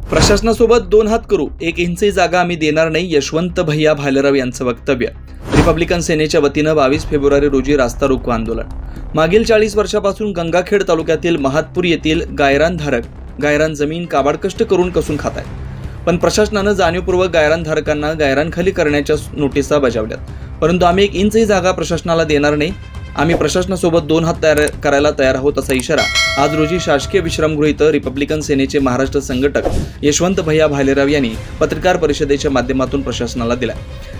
प्रशासनासोबत दोन हात करू, 1 इंचही जागा आम्ही देणार नाही, यशवंत भैया भालेराव यांचं वक्तव्य। रिपब्लिकन सेनेच्या वतीनं 22 फेब्रुवारी रोजी रास्ता रोको आंदोलन। मागील 40 वर्षापासून गंगाखेड तालुक्यातील महातपूर येथील गायरान जमीन काबाड कष्ट करून कसून खात आहेत, पण प्रशासनानं जाणीवपूर्वक गायरानधारकांना गायरानखाली करण्याच्या नोटिसा बजावल्यात, परंतु आम्ही 1 इंचही जागा प्रशासनाला देणार नाही, आम्ही प्रशासनासोबत दोन हात करायला तयार आहोत, असा इशारा आज रोजी शासकीय विश्रामगृह इथं रिपब्लिकन सेनेचे महाराष्ट्र संघटक यशवंत भैया भालेराव यांनी पत्रकार परिषदेच्या माध्यमातून प्रशासनाला दिला।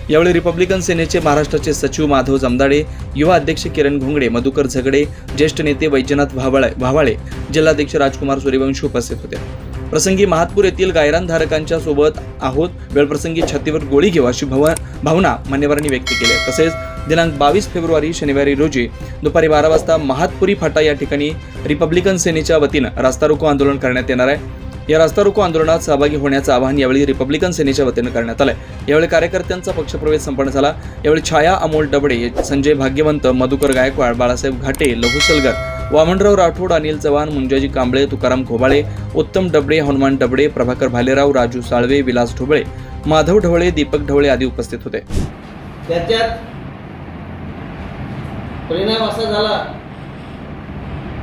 यावेळी रिपब्लिकन सेनेचे महाराष्ट्राचे सचिव माधव जमदाडे, युवा अध्यक्ष किरण घोंगडे, मधुकर झगडे, ज्येष्ठ नेते वैजनाथ भावाळे, जिल्हाध्यक्ष राजकुमार सूर्यवंशी उपस्थित होते। प्रसंगी महातपूर येथील गायरानधारकांच्या सोबत आहोत, वेळप्रसंगी छातीवर गोळी घेऊ अशी भावना मान्यवरांनी व्यक्त केली। तसेच दिनांक 22 फेब्रुवारी शनिवारी रोजी दुपारी 12 वाजता महातपुरी फाटा या ठिकाणी रिपब्लिकन सेनेच्या वतीनं रास्ता रोको आंदोलन करण्यात येणार आहे। या रास्ता रोको आंदोलनात सहभागी होण्याचं आवाहन यावेळी रिपब्लिकन सेनेच्या वतीनं करण्यात आलंय। यावेळी कार्यकर्त्यांचा पक्षप्रवेश संपन्न झाला। यावेळी छाया अमोल डबडे, संजय भाग्यवंत, मधुकर गायकवाड, बाळासाहेब घाटे, लघु सलगर, वामनराव राठोड, अनिल चव्हाण, मुंजाजी कांबळे, तुकाराम घोबाळे, उत्तम डबडे, हनुमान डबडे, प्रभाकर भालेराव, राजू साळवे, विलास ढोबळे, माधव ढवळे, दीपक ढवळे आदी उपस्थित होते। त्याच्यात परिणाम असा झाला,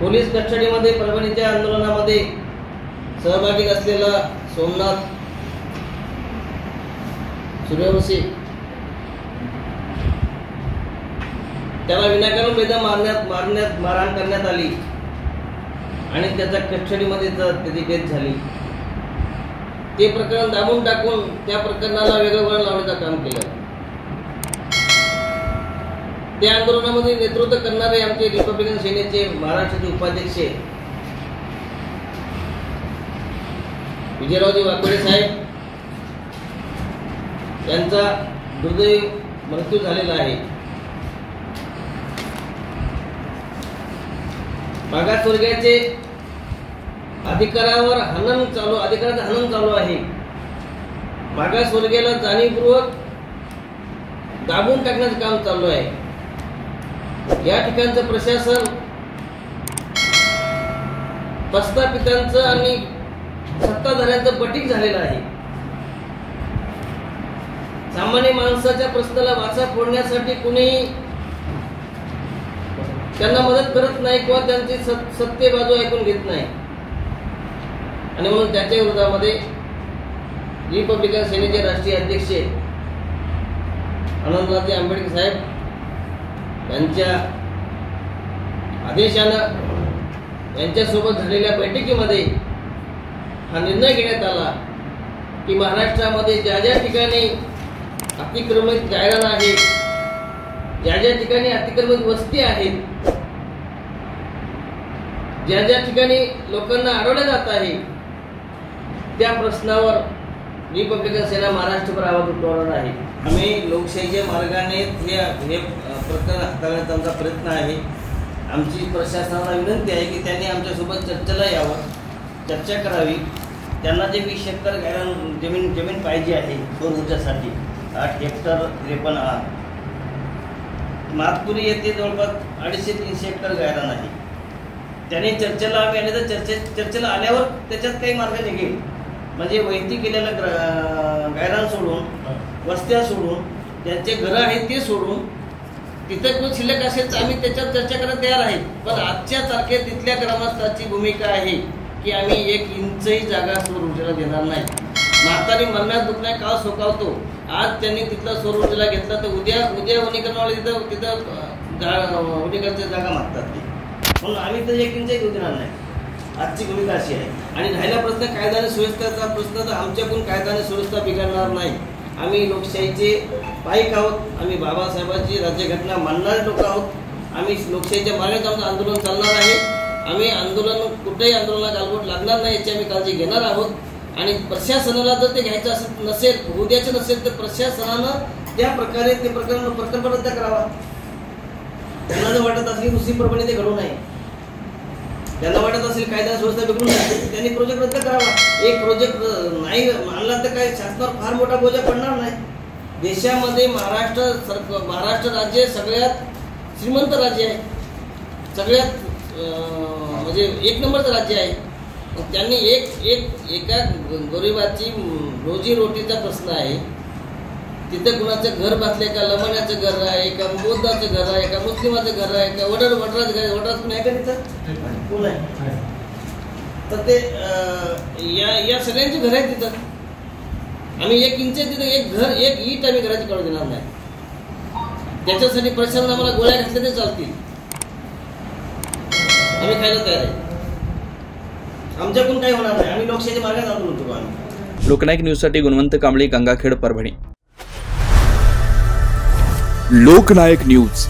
पोलीस कस्टडीमध्ये परभणीच्या आंदोलनामध्ये सहभागी असलेला सोमनाथ सूर्यवंशी त्याला विनाकारण बेदम मारहाण करण्यात आली आणि त्याच्या कस्टडीमध्ये त्याची डेथ झाली। ते प्रकरण दाबून टाकून त्या प्रकरणाला वेगळं वळण लावण्याचं काम केलं। त्या आंदोलनामध्ये नेतृत्व करणारे आमचे रिपब्लिकन सेनेचे महाराष्ट्राचे उपाध्यक्ष विजयरावजी वाकोडे साहेब यांचा दुर्दैवी मृत्यू झालेला आहे। मागासवर्गीयाचे अधिकाराचं हनन चालू आहे। मागासवर्गीयाला जाणीवपूर्वक दाबून टाकण्याचं काम चालू आहे। या ठिकाणचं प्रशासन प्रस्थापितांचं आणि सत्ताधाऱ्यांचं बटीक झालेलं आहे। सामान्य माणसाच्या प्रश्नाला वाचा फोडण्यासाठी कुणीही त्यांना मदत करत नाही किंवा त्यांची सत्य बाजू ऐकून घेत नाही आणि म्हणून त्याच्या विरोधामध्ये रिपब्लिकन सेनेचे राष्ट्रीय अध्यक्ष आनंदराजे आंबेडकर साहेब यांच्या आदेशानं यांच्यासोबत झालेल्या बैठकीमध्ये हा निर्णय घेण्यात आला की महाराष्ट्रामध्ये ज्या ज्या ठिकाणी अतिक्रमित गायरान आहेत, ज्या ज्या ठिकाणी अतिक्रमित वस्ती आहेत, ज्या ज्या ठिकाणी लोकांना अडवलं जात आहे, त्या प्रश्नावर रिपब्लिकन सेना महाराष्ट्रभर आवाज उठवणार आहे। आम्ही लोकशाहीच्या मार्गाने हे प्रकरण हाताळण्याचा आमचा प्रयत्न आहे। आमची प्रशासनाला विनंती आहे की त्यांनी आमच्यासोबत चर्चेला यावं, चर्चा करावी। त्यांना जे 20 हेक्टर गायरान जमीन पाहिजे आहे सौर ऊर्जासाठी, 8 हेक्टर 53 आर, महातपुरी येथे जवळपास 250-300 हेक्टर गायरान आहे। त्यांनी चर्चेला आम्ही आले तर चर्चेला आल्यावर त्याच्यात काही मार्ग निघेल, म्हणजे वैयक्तिक केलेलं गायरान सोडून, वस्त्या सोडून, ज्यांचे घरं आहेत ते सोडून, तिथे कोण शिल्लक असेल तर आम्ही त्याच्यावर चर्चा करायला तयार आहे। पण आजच्या तारखेत तिथल्या ग्रामस्थांची भूमिका आहे की आम्ही 1 इंचही जागा सौर ऊर्जेला देणार नाही। म्हातारी मरण्यात दुखण्यात काळ सोकावतो, आज त्यांनी तिथला सौर ऊर्जेला घेतला तर उद्या वनीकरणवाले तिथं वनीकरणाची जागा मागतात ते, म्हणून आम्ही तर 1 इंचही देऊ देणार नाही। आजची भूमिका अशी आहे। आणि राहिला प्रश्न कायदा आणि सुव्यवस्थेचा प्रश्न, तर आमच्याकडून कायदा आणि सुव्यवस्था बिघडणार नाही। आम्ही लोकशाहीचे पाईक आहोत, आम्ही बाबासाहेबांची राज्यघटना मानणारे लोक आहोत। आम्ही लोकशाहीच्या मार्गात आमचं आंदोलन चालणार आहे। आम्ही कुठेही आंदोलनाला गालबोट लागणार नाही याची आम्ही काळजी घेणार आहोत। आणि प्रशासनाला जर ते घ्यायचं नसेल, उद्याचं नसेल, तर प्रशासनानं त्या प्रकारे ते प्रकल्प रद्द करावा। त्यांना जर वाटत असेल दुसरी परभणी ते घडू नये, त्यांना वाटत असेल कायदा सुव्यवस्था बिघडून जाईल, त्यांनी प्रोजेक्ट रद्द करावा। एक प्रोजेक्ट नाही मानला तर काय शासनावर फार मोठा बोजा पडणार नाही। देशामध्ये महाराष्ट्र राज्य सगळ्यात श्रीमंत राज्य आहे, सगळ्यात म्हणजे 1 नंबरचं राज्य आहे। त्यांनी एका गरिबाची रोजीरोटीचा प्रश्न आहे. तिथं कुणाचं घर बांधलंय का, लमण्याचं घर आहे का, बौद्धाचं घर आहे का, मुस्लिमाचं घर आहे का, वडराचं घर आहे. वडराचं पण आहे का तिथं? कोण आहे? तर ते या सगळ्यांची घर आहे तिथं. आम्ही 1 इंच तिथं एक ईट आम्ही घराची काढून देणार नाही. त्याच्यासाठी प्रशासन आम्हाला गोळ्या घातल्या ते चालतील, आम्ही खायला तयार आहे. आमच्याकडून काही होणार नाही. आम्ही लोकशाहीच्या मार्गात आंदोलन करू. आम्ही लोकनायक न्यूजसाठी गुणवंत कांबळे, गंगाखेड, परभणी. लोकनायक न्यूज